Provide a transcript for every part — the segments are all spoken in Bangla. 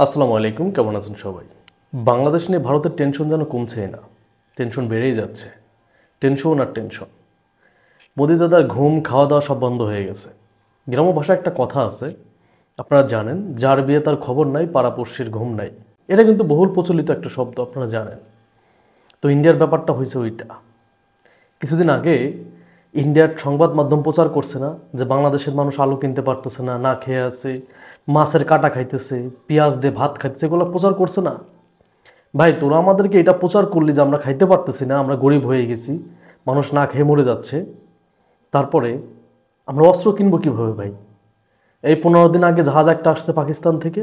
আসসালামু আলাইকুম, কেমন আছেন সবাই? বাংলাদেশ নিয়ে ভারতের টেনশন যেন কমছেই না, টেনশন বেড়েই যাচ্ছে। টেনশন আর টেনশন। মোদি দাদার ঘুম খাওয়া দাওয়া সব বন্ধ হয়ে গেছে। গ্রাম্য ভাষায় একটা কথা আছে, আপনারা জানেন, যার বিয়ে তার খবর নাই, পাড়াপড়শির ঘুম নাই। এটা কিন্তু বহুল প্রচলিত একটা শব্দ, আপনারা জানেন। তো ইন্ডিয়ার ব্যাপারটা হয়েছে ওইটা। কিছুদিন আগে ইন্ডিয়ার সংবাদ মাধ্যম প্রচার করছে না যে বাংলাদেশের মানুষ আলু কিনতে পারতেছে না, না খেয়ে আছে, মাছের কাটা খাইতেছে, পেঁয়াজ দিয়ে ভাত খাইতেছে, এগুলো প্রচার করছে না? ভাই, তোরা আমাদেরকে এটা প্রচার করলি যে আমরা খাইতে পারতেছি না, আমরা গরিব হয়ে গেছি, মানুষ না খেয়ে মরে যাচ্ছে, তারপরে আমরা অস্ত্র কিনবো কীভাবে ভাই? এই 15 দিন আগে জাহাজ একটা আসছে পাকিস্তান থেকে,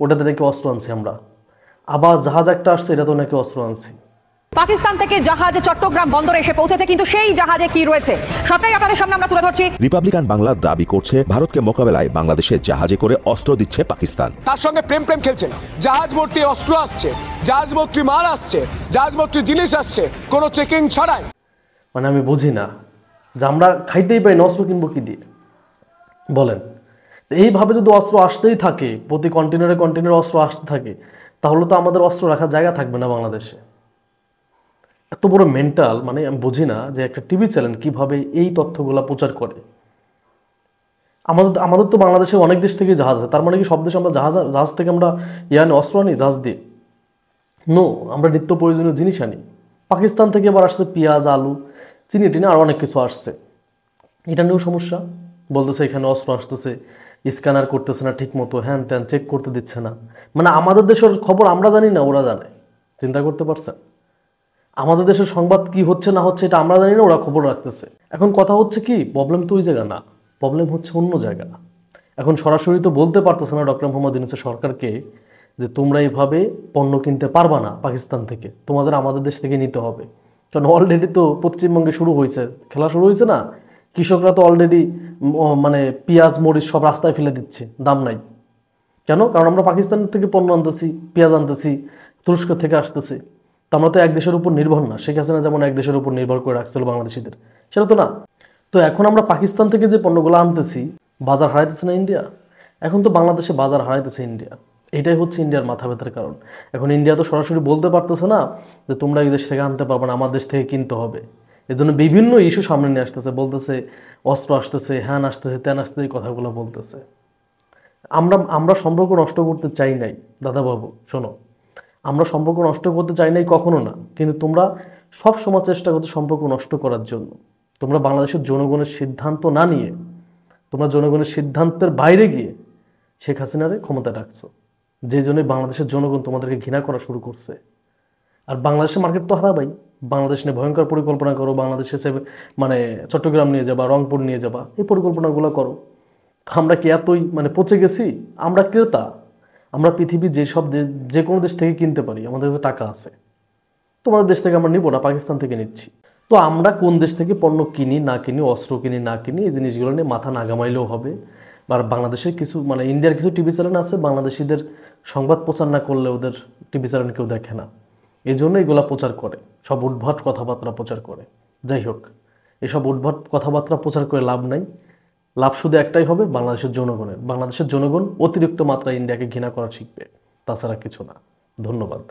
ওটাতে নাকি অস্ত্র আনছি আমরা। আবার জাহাজ একটা আসছে, এটাতেও নাকি অস্ত্র আনছি। পাকিস্তান থেকে জাহাজে চট্টগ্রাম বন্দরে এসে পৌঁছেছে, কিন্তু সেই জাহাজে কি রয়েছে সবটাই আপনাদের সামনে আমরা তুলে ধরছি। রিপাবলিকান বাংলা দাবি করছে ভারতকে মোকাবেলায় বাংলাদেশের জাহাজে করে অস্ত্র দিচ্ছে পাকিস্তান। তার সঙ্গে প্রেম খেলছে। জাহাজ ভর্তি অস্ত্র আসছে, জাহাজ ভর্তি মাল আসছে, জাহাজ ভর্তি জিনিস আসছে, কোনো চেকিং ছাড়াই। মানে আমি বুঝি না যে আমরা খাইতেই পাই না, অস্ত্র কিনবো কি দিয়ে বলেন? এইভাবে যদি অস্ত্র আসতেই থাকে, প্রতি কন্টেনারে অস্ত্র আসতে থাকে, তাহলে তো আমাদের অস্ত্র রাখার জায়গা থাকবে না বাংলাদেশে। এত বড় মেন্টাল, মানে আমি বুঝি না যে একটা টিভি চ্যানেল কিভাবে এই তথ্যগুলা প্রচার করে। আমাদের তো বাংলাদেশে অনেক দেশ থেকে জাহাজ আছে, তার মানে কি সব দেশে আমরা জাহাজ থেকে আমরা অস্ত্র আনি জাহাজ দিয়ে? নো, আমরা নিত্য প্রয়োজনীয় জিনিস আনি। পাকিস্তান থেকে এবার আসছে পেঁয়াজ, আলু, চিনি টিনি আর অনেক কিছু আসছে। এটা নিয়েও সমস্যা, বলতেছে এখানে অস্ত্র আসতেছে, স্ক্যানার করতেছে না ঠিক মতো, হ্যান ত্যান চেক করতে দিচ্ছে না। মানে আমাদের দেশের খবর আমরা জানি না, ওরা জানে। চিন্তা করতে পারছেন? আমাদের দেশের সংবাদ কি হচ্ছে না হচ্ছে এটা আমরা জানি না, ওরা খবর রাখতেছে। এখন কথা হচ্ছে কি, প্রবলেম তো ওই জায়গা না, প্রবলেম হচ্ছে অন্য জায়গা। এখন সরাসরি তো বলতে পারতেছে না ডক্টর মোহাম্মদ ইউনূস সরকারকে যে তোমরা এইভাবে পণ্য কিনতে পারবা না পাকিস্তান থেকে, তোমাদের আমাদের দেশ থেকে নিতে হবে। কারণ অলরেডি তো পশ্চিমবঙ্গে শুরু হয়েছে, খেলা শুরু হয়েছে না? কৃষকরা তো অলরেডি মানে পেঁয়াজ মরিচ সব রাস্তায় ফেলে দিচ্ছে, দাম নাই। কেন? কারণ আমরা পাকিস্তান থেকে পণ্য আনতেছি, পেঁয়াজ আনতেছি, তুরস্ক থেকে আসতেছি। তো আমরা তো এক দেশের উপর নির্ভর না। শেখ হাসিনা যেমন এক দেশের উপর নির্ভর করে রাখছিল বাংলাদেশিদের, সেটা তো না। তো এখন আমরা পাকিস্তান থেকে যে পণ্যগুলো আনতেছি, বাজার হারাইতেছে না ইন্ডিয়া? এখন তো বাংলাদেশে বাজার হারাইতেছে ইন্ডিয়া। এটাই হচ্ছে ইন্ডিয়ার মাথা ব্যথার কারণ। এখন ইন্ডিয়া তো সরাসরি বলতে পারতেছে না যে তোমরা এই দেশ থেকে আনতে পারবে না, আমার দেশ থেকে কিনতে হবে। এজন্য বিভিন্ন ইস্যু সামনে নিয়ে আসতেছে, বলতেছে অস্ত্র আসতেছে, হ্যান আসতেছে, ত্যান আসতেছে, এই কথাগুলো বলতেছে। আমরা সম্পর্ক নষ্ট করতে চাই নাই দাদাবাবু, শোনো, আমরা সম্পর্ক নষ্ট করতে চাই নাই, কখনো না। কিন্তু তোমরা সব সময় চেষ্টা করছো সম্পর্ক নষ্ট করার জন্য। তোমরা বাংলাদেশের জনগণের সিদ্ধান্ত না নিয়ে, তোমরা জনগণের সিদ্ধান্তের বাইরে গিয়ে শেখ হাসিনারে ক্ষমতা রাখছো, যে জন্যই বাংলাদেশের জনগণ তোমাদেরকে ঘৃণা করা শুরু করছে। আর বাংলাদেশের মার্কেট তো হারাবাই। বাংলাদেশ নিয়ে ভয়ঙ্কর পরিকল্পনা করো, বাংলাদেশে মানে চট্টগ্রাম নিয়ে যাবা, রংপুর নিয়ে যাবা, এই পরিকল্পনাগুলো করো। আমরা কি এতই মানে পচে গেছি? আমরা ক্রেতা। আমরা পৃথিবীর যে কোনো দেশ থেকে কিনতে পারি, আমাদের কাছে টাকা আছে। তোমাদের দেশ থেকে আমরা নিব না, পাকিস্তান থেকে নিচ্ছি। তো আমরা কোন দেশ থেকে পণ্য কিনি না কিনি, অস্ত্র কিনি না কিনি, এই জিনিসগুলো নিয়ে মাথা না ঘামাইলেও হবে। আর বাংলাদেশের কিছু মানে ইন্ডিয়ার কিছু টিভি চ্যানেল আছে, বাংলাদেশিদের সংবাদ প্রচার না করলে ওদের টিভি চ্যানেল কেউ দেখে না, এই জন্য এগুলা প্রচার করে, সব উদ্ভট কথাবার্তা প্রচার করে। যাই হোক, এসব উদ্ভট কথাবার্তা প্রচার করে লাভ নাই। লাভ শুধু একটাই হবে, বাংলাদেশের জনগণের। বাংলাদেশের জনগণ অতিরিক্ত মাত্রায় ইন্ডিয়াকে ঘৃণা করা শিখবে, তাছাড়া কিছু না। ধন্যবাদ।